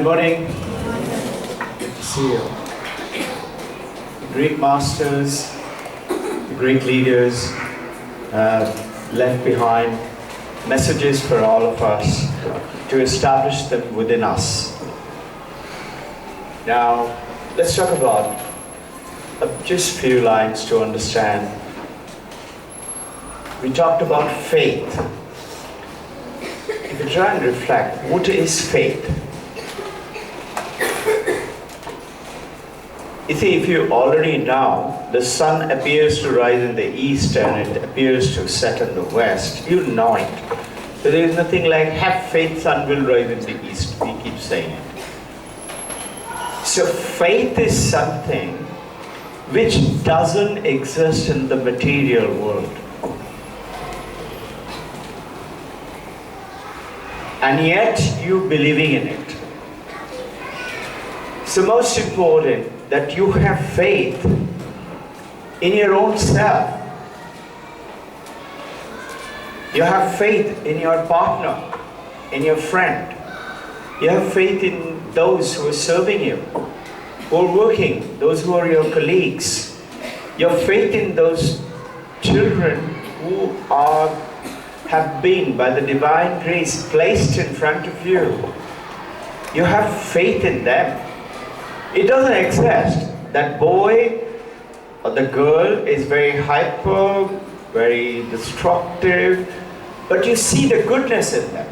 Good morning. Good to see you. Great masters, great leaders left behind messages for all of us to establish them within us. Now, let's talk about just a few lines to understand. We talked about faith. If you try and reflect, what is faith? You see, if you already know the sun appears to rise in the east and it appears to set in the west, you know it. So there is nothing like, have faith, sun will rise in the east. We keep saying it. So faith is something which doesn't exist in the material world. And yet you believing in it. So most important that you have faith in your own self. You have faith in your partner, in your friend. You have faith in those who are serving you, who are working, those who are your colleagues. You have faith in those children who have been, by the divine grace, placed in front of you. You have faith in them. It doesn't exist. That boy or the girl is very hyper, very destructive, but you see the goodness in them.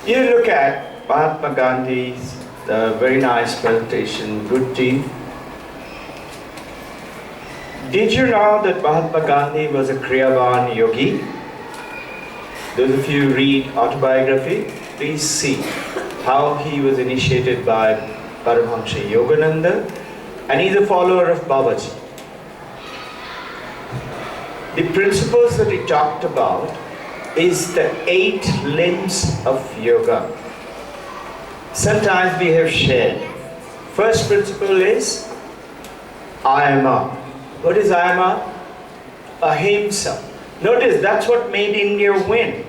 You look at Mahatma Gandhi's very nice presentation, good team. Did you know that Mahatma Gandhi was a craven yogi? Those of you who read autobiography, please see how he was initiated by Paramahansa Yogananda, and he's a follower of Babaji. The principles that he talked about is the 8 limbs of yoga. Sometimes we have shared. First principle is Ayama. What is Ayama? Ahimsa. Notice that's what made India win.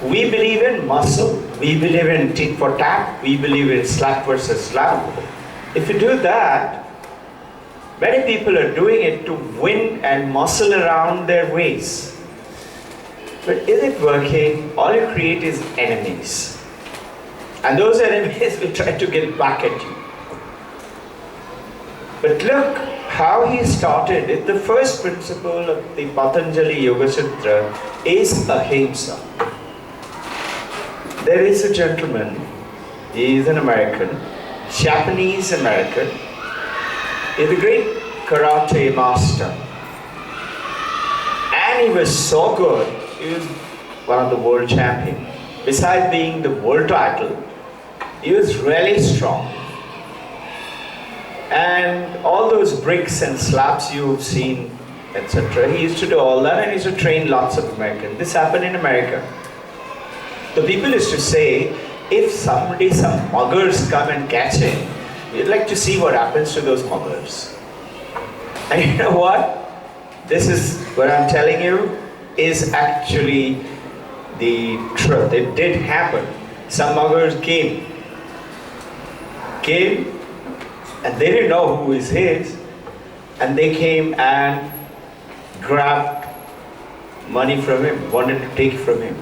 We believe in muscle. We believe in tit for tat. We believe in slap versus slap. If you do that, many people are doing it to win and muscle around their ways. But is it working? All you create is enemies. And those enemies will try to get back at you. But look how he started it. The first principle of the Patanjali Yoga Sutra is ahimsa. There is a gentleman, he is an American, Japanese American. He is a great karate master. And he was so good, he was one of the world champions. Besides being the world title, he was really strong. And all those bricks and slaps you've seen, etc. He used to do all that, and he used to train lots of Americans. This happened in America. The people used to say, if someday some muggers come and catch him, we'd like to see what happens to those muggers. And you know what? This is what I'm telling you is actually the truth. It did happen. Some muggers came, and they didn't know who is his, and they came and grabbed money from him, wanted to take from him.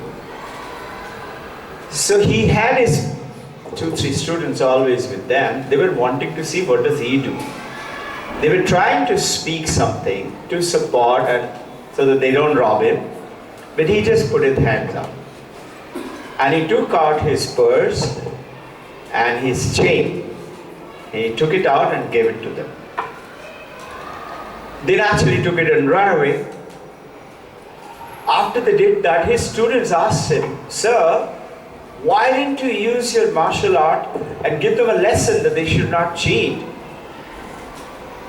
So he had his 2-3 students always with them. They were wanting to see what does he do. They were trying to speak something to support and so that they don't rob him, but he just put his hands up. And he took out his purse and his chain. He took it out and gave it to them. They naturally took it and ran away. After they did that, his students asked him, "Sir, why didn't you use your martial art and give them a lesson that they should not cheat?"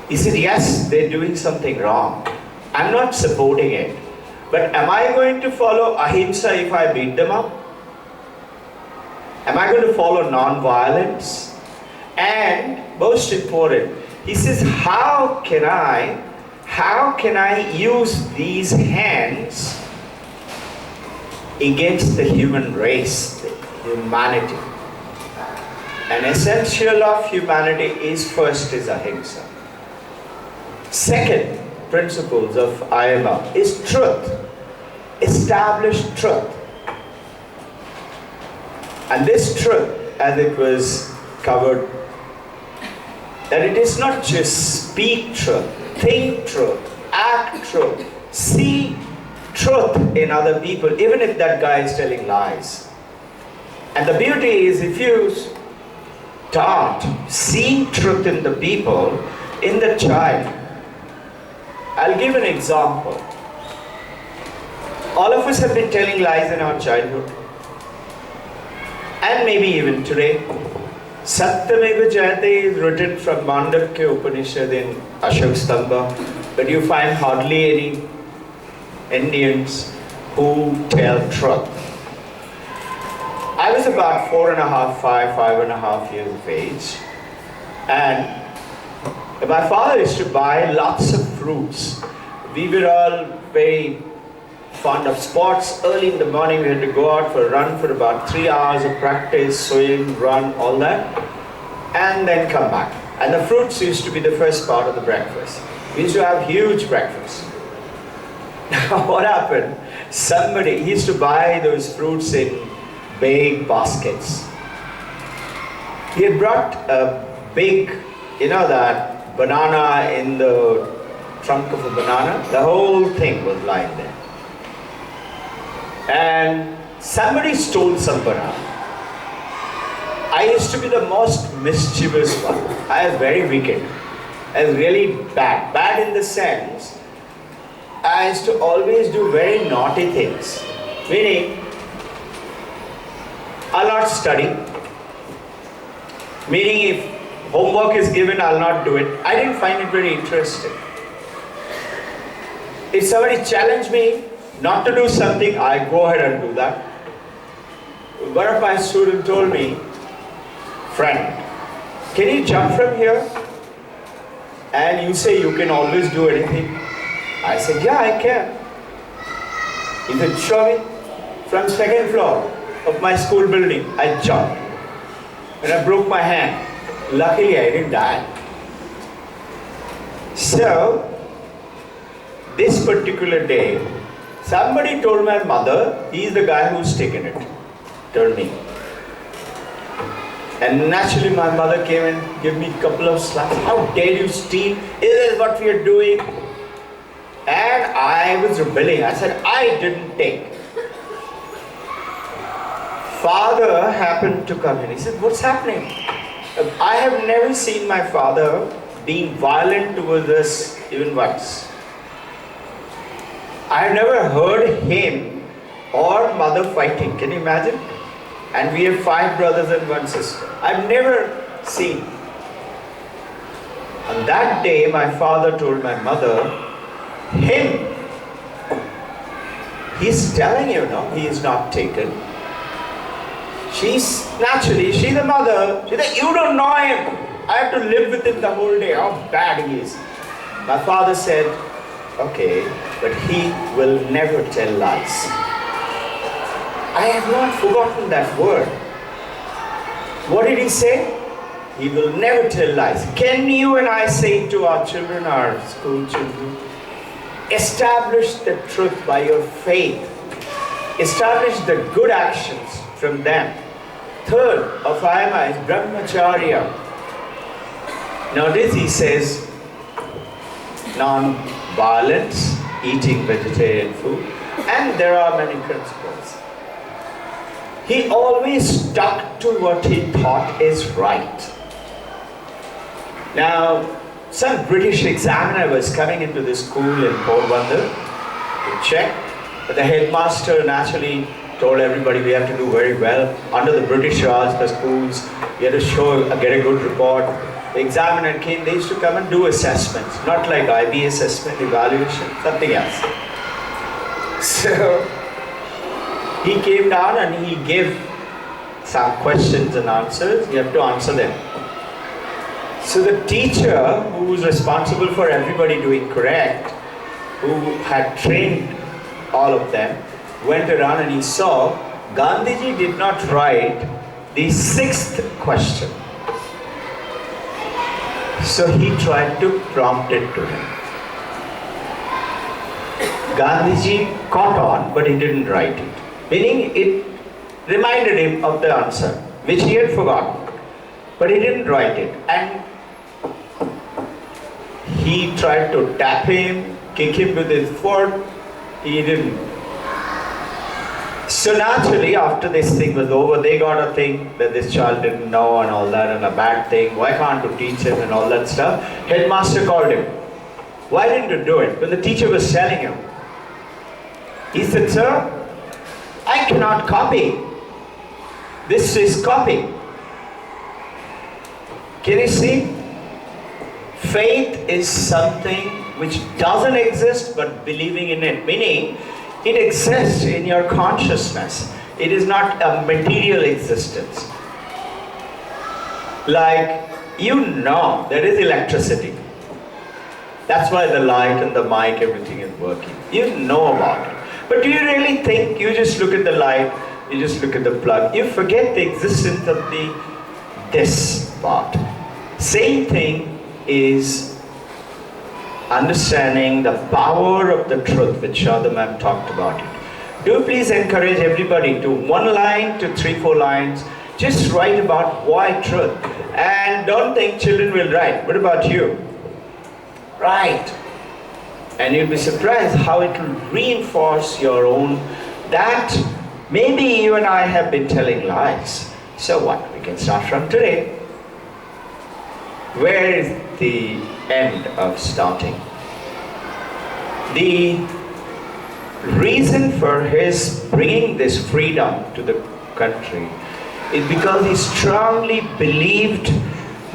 He said, "Yes, they're doing something wrong. I'm not supporting it. But am I going to follow ahimsa if I beat them up? Am I going to follow non-violence? And most important, he says, how can I use these hands against the human race, the humanity? An essential of humanity is first is ahimsa. Second principles of ayama is truth. Establish truth. And this truth, as it was covered, that it is not just speak truth, think truth, act truth, see truth in other people, even if that guy is telling lies. And the beauty is, if you start seeing truth in the people, in the child. I'll give an example. All of us have been telling lies in our childhood, and maybe even today. Satyameva Jayate is written from Mandakya Upanishad in Ashok Stamba, but you find hardly any Indians who tell truth. I was about 5.5 years of age, and my father used to buy lots of fruits. We were all very fond of sports. Early in the morning we had to go out for a run for about 3 hours of practice, swim, run, all that, and then come back. And the fruits used to be the first part of the breakfast. We used to have huge breakfast. Now what happened? Somebody, he used to buy those fruits in big baskets. He had brought a big, that banana in the trunk of a banana. The whole thing was lying there. And somebody stole some banana. I used to be the most mischievous one. I was very wicked. I was really bad. Bad in the sense, I used to always do very naughty things. Meaning, I'll not study. Meaning, if homework is given, I'll not do it. I didn't find it very interesting. If somebody challenged me not to do something, I go ahead and do that. One of my students told me, "Friend, can you jump from here?" And you say you can always do anything. I said, "Yeah, I can." He said, "Show me." From second floor of my school building, I jumped. And I broke my hand. Luckily, I didn't die. So, this particular day, somebody told my mother, he's the guy who's taken it. Told me. And naturally my mother came and gave me a couple of slaps. "How dare you steal? Is this what we are doing?" And I was rebelling. I said, "I didn't take." Father happened to come in. He said, "What's happening?" I have never seen my father being violent towards us even once. I have never heard him or mother fighting. Can you imagine? And we have 5 brothers and 1 sister. I've never seen. On that day, my father told my mother, he's telling you, no, he is not taken. She's the mother. She said, "You don't know him. I have to live with him the whole day. How bad he is." My father said, "Okay, but he will never tell lies." I have not forgotten that word. What did he say? He will never tell lies. Can you and I say to our children, our school children, establish the truth by your faith. Establish the good actions from them. Third of ayama is brahmacharya. Notice he says non-violence, eating vegetarian food, and there are many principles. He always stuck to what he thought is right. Now, some British examiner was coming into the school in Porbandar to check, but the headmaster naturally told everybody we have to do very well. Under the British Raj, the schools, we had to get a good report. The examiner came, they used to come and do assessments, not like IB assessment, evaluation, something else. So, he came down and he gave some questions and answers. You have to answer them. So the teacher, who was responsible for everybody doing correct, who had trained all of them, went around and he saw Gandhiji did not write the sixth question. So he tried to prompt it to him. Gandhiji caught on, but he didn't write it. Meaning it reminded him of the answer, which he had forgotten. But he didn't write it. And he tried to tap him, kick him with his foot. He didn't. So naturally, after this thing was over, they got a thing that this child didn't know and all that, and a bad thing. Why can't you teach him and all that stuff? Headmaster called him. Why didn't you do it? When the teacher was telling him. He said, sir, I cannot copy. This is copy. Can you see? Faith is something which doesn't exist but believing in it. Meaning, it exists in your consciousness. It is not a material existence. Like, you know there is electricity. That's why the light and the mic, everything is working. You know about it. But do you really think you just look at the light, you just look at the plug, you forget the existence of this part. Same thing is understanding the power of the truth, which Shada ma'am talked about it. Do please encourage everybody to 1 line to 3-4 lines, just write about why truth. And don't think children will write. What about you? Write. And you'll be surprised how it will reinforce your own, that maybe you and I have been telling lies. So what? We can start from today. Where is the end of starting? The reason for his bringing this freedom to the country is because he strongly believed,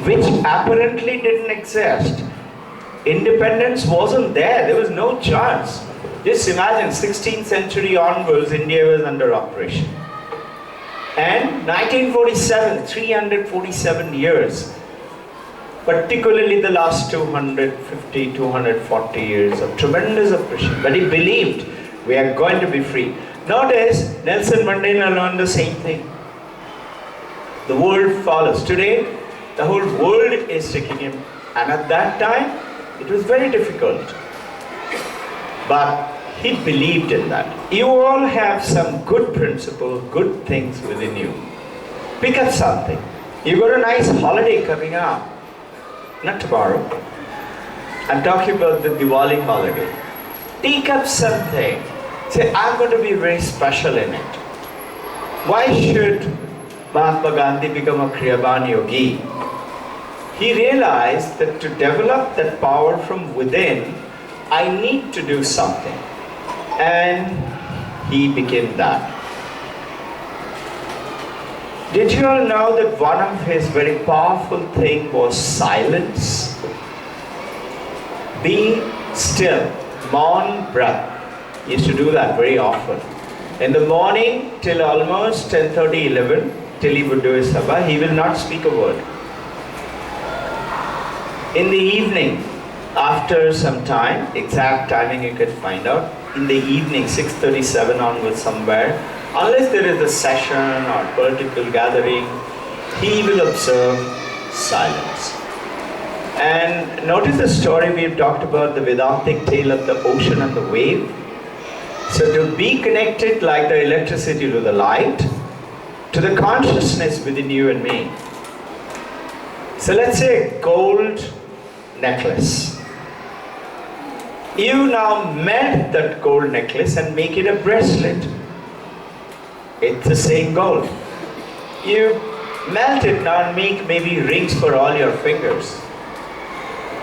which apparently didn't exist. Independence wasn't there. There was no chance. Just imagine, 16th century onwards, India was under operation. And 1947, 347 years, particularly the last 250, 240 years of tremendous oppression. But he believed we are going to be free. Notice, Nelson Mandela learned the same thing. The world follows. Today, the whole world is taking him. And at that time, it was very difficult. But he believed in that. You all have some good principles, good things within you. Pick up something. You got a nice holiday coming up. Not tomorrow. I'm talking about the Diwali holiday. Take up something. Say, I'm going to be very special in it. Why should Mahatma Gandhi become a craven yogi? He realized that to develop that power from within, I need to do something. And he became that. Did you all know that one of his very powerful things was silence? Be still, maun breath. He used to do that very often. In the morning till almost 10:30, 11, till he would do his sabha, he will not speak a word. In the evening, after some time, exact timing you can find out, in the evening, 6:37 onwards somewhere, unless there is a session or political gathering, he will observe silence. And notice the story we have talked about, the Vedantic tale of the ocean and the wave. So to be connected like the electricity to the light, to the consciousness within you and me. So let's say gold necklace. You now melt that gold necklace and make it a bracelet. It's the same gold. You melt it now and make maybe rings for all your fingers.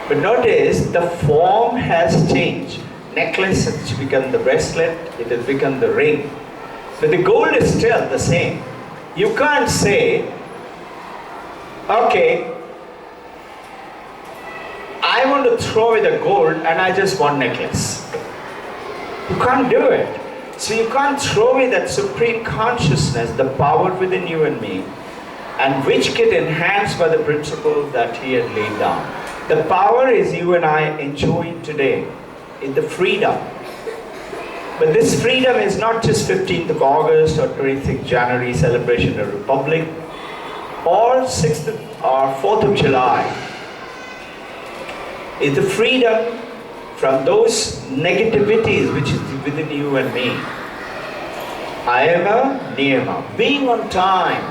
But notice the form has changed. Necklace has become the bracelet, it has become the ring. But the gold is still the same. You can't say, okay, I want to throw away the gold and I just want necklace. You can't do it. So you can't throw away that supreme consciousness, the power within you and me, and which get enhanced by the principles that he had laid down. The power is you and I enjoying today, in the freedom. But this freedom is not just 15th of August or 26th January celebration of Republic. or 6th or 4th of July is the freedom from those negativities which is within you and me. Ayama, niyama, being on time,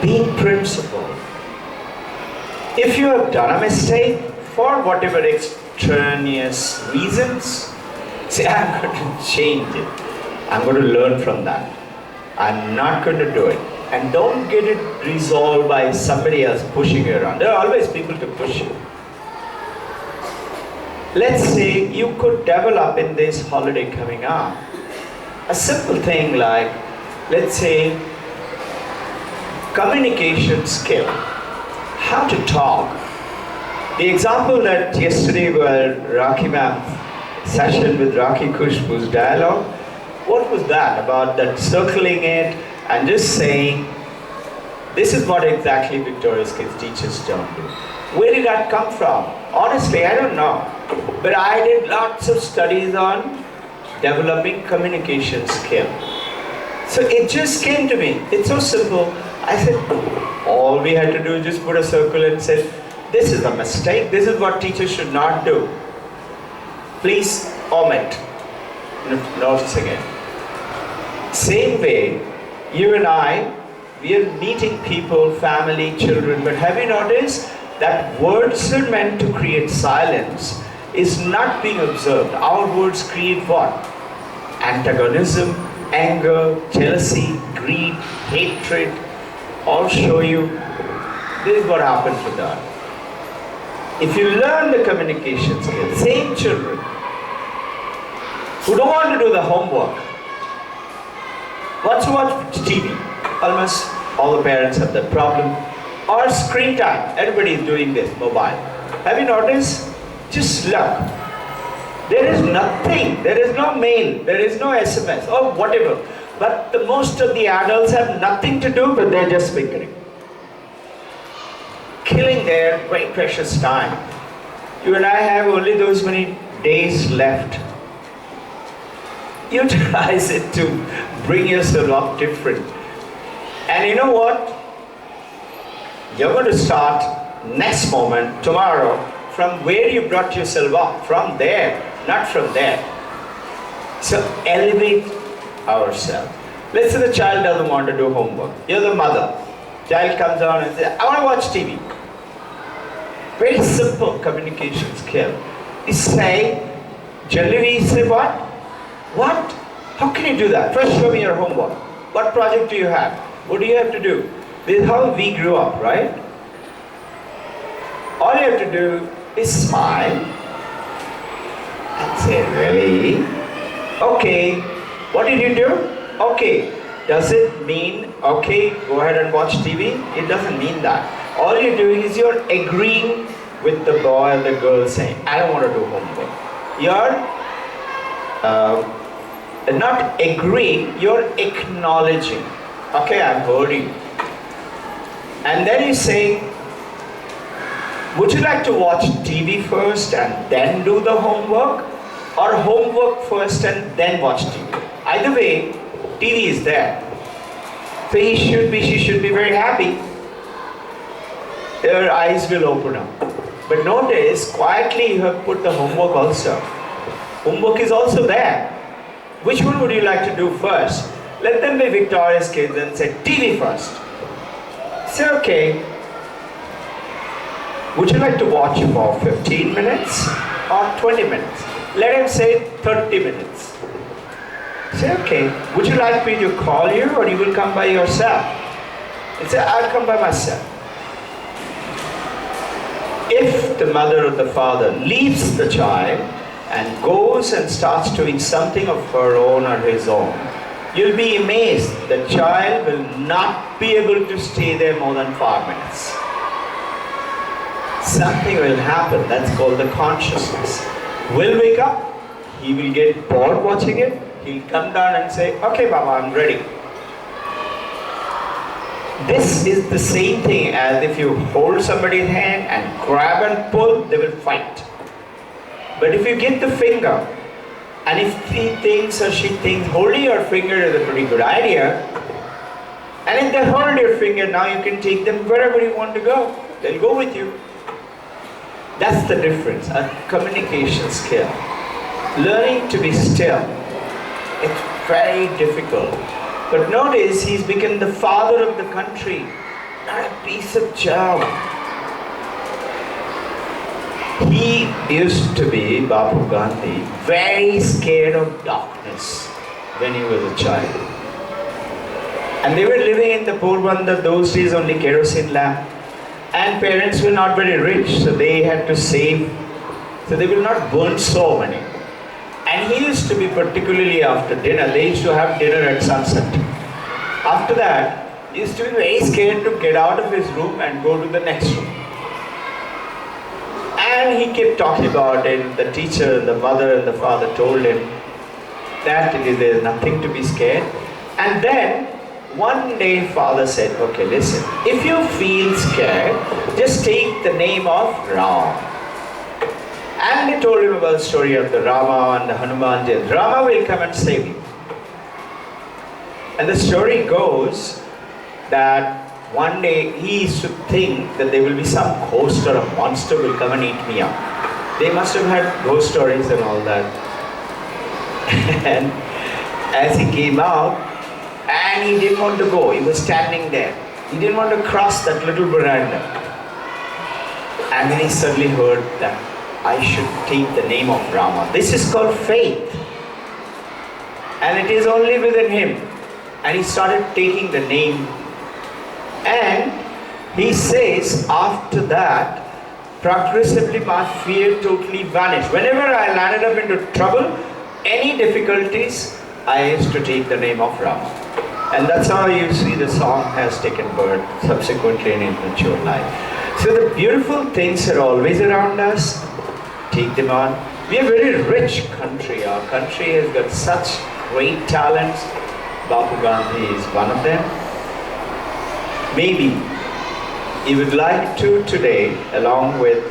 being principled. If you have done a mistake for whatever extraneous reasons, say, I'm going to change it. I'm going to learn from that. I'm not going to do it. And don't get it resolved by somebody else pushing you around. There are always people to push you. Let's say you could develop in this holiday coming up a simple thing like, let's say, communication skill. How to talk. The example that yesterday was Rakhi ma'am's session with Rakhi Kushbu's dialogue, what was that? About that circling it and just saying, this is what exactly Victoria's Kids teachers don't do. Where did that come from? Honestly, I don't know. But I did lots of studies on developing communication skill. So it just came to me. It's so simple. I said, all we had to do is just put a circle and say, this is a mistake. This is what teachers should not do. Please omit. Notice again. Same way, you and I, we are meeting people, family, children, but have you noticed that words are meant to create silence is not being observed. Our words create what? Antagonism, anger, jealousy, greed, hatred. I'll show you. This is what happens with that. If you learn the communication skills, same children who don't want to do the homework, want to watch TV. Almost all the parents have that problem. Or screen time. Everybody is doing this, mobile. Have you noticed? Just look. There is nothing. There is no mail. There is no SMS or whatever. But the most of the adults have nothing to do, but they're just fingering. Killing their very precious time. You and I have only those many days left. Utilize it to bring yourself up different. And you know what? You're going to start next moment, tomorrow, from where you brought yourself up. From there, not from there. So elevate ourselves. Let's say the child doesn't want to do homework. You're the mother. Child comes on and says, I want to watch TV. Very simple communication skill. You say, generally we say what? What? How can you do that? First show me your homework. What project do you have? What do you have to do? This is how we grew up, right? All you have to do is smile and say, really? Okay. What did you do? Okay. Does it mean, okay, go ahead and watch TV? It doesn't mean that. All you're doing is you're agreeing with the boy or the girl saying, I don't want to do homework. You're not agreeing, you're acknowledging. Okay, I'm heard you. And then you say, would you like to watch TV first and then do the homework? Or homework first and then watch TV? Either way, TV is there. So she should be very happy. Her eyes will open up. But notice, quietly you have put the homework also. Homework is also there. Which one would you like to do first? Let them be Victoria's Kids and say, TV first. Say, okay. Would you like to watch for 15 minutes or 20 minutes? Let him say 30 minutes. Say, okay. Would you like me to call you or you will come by yourself? And say, I'll come by myself. If the mother or the father leaves the child and goes and starts doing something of her own or his own, you'll be amazed. The child will not be able to stay there more than 5 minutes. Something will happen. That's called the consciousness. We'll wake up. He will get bored watching it. He'll come down and say, okay, Mama, I'm ready. This is the same thing as if you hold somebody's hand and grab and pull, they will fight. But if you get the finger, and if he thinks or she thinks holding your finger is a pretty good idea, And if they hold your finger, now you can take them wherever you want to go. They'll go with you. That's the difference, a communication skill. Learning to be still, it's very difficult. But notice, he's become the father of the country, not a piece of jam. He used to be, Bapu Gandhi, very scared of darkness when he was a child. And they were living in the Porbandar, those days only kerosene lamp. And parents were not very rich, so they had to save, so they will not burn so many. And he used to be, particularly after dinner, they used to have dinner at sunset. After that, he used to be very scared to get out of his room and go to the next room. And he kept talking about it. The teacher, the mother and the father told him that there is nothing to be scared. And then one day father said, okay, listen, if you feel scared, just take the name of Rama. And they told him about the story of the Rama and the Hanumanji. Rama will come and save you. And the story goes that one day he used to think that there will be some ghost or a monster will come and eat me up. They must have had ghost stories and all that. And as he came out, and he didn't want to go, he was standing there. He didn't want to cross that little veranda. And then he suddenly heard that I should take the name of Rama. This is called faith. And it is only within him. And he started taking the name. And he says, after that, progressively my fear totally vanished. Whenever I landed up into trouble, any difficulties, I used to take the name of Rama. And that's how you see the song has taken birth subsequently in mature life. So the beautiful things are always around us. Take them on. We are a very rich country. Our country has got such great talents. Bapu Gandhi is one of them. Maybe you would like to today, along with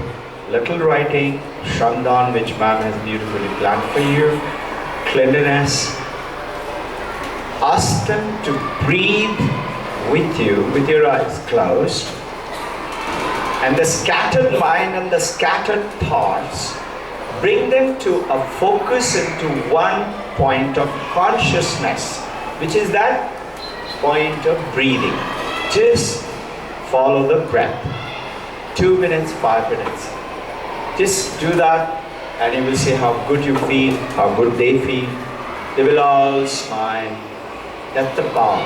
little writing, Shramdan, which ma'am has beautifully planned for you, cleanliness, ask them to breathe with you with your eyes closed, and the scattered mind and the scattered thoughts, bring them to a focus into one point of consciousness, which is that point of breathing. Just follow the breath. 2 minutes, 5 minutes. Just do that and you will see how good you feel, how good they feel. They will all smile. That's the power.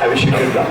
I wish you good luck.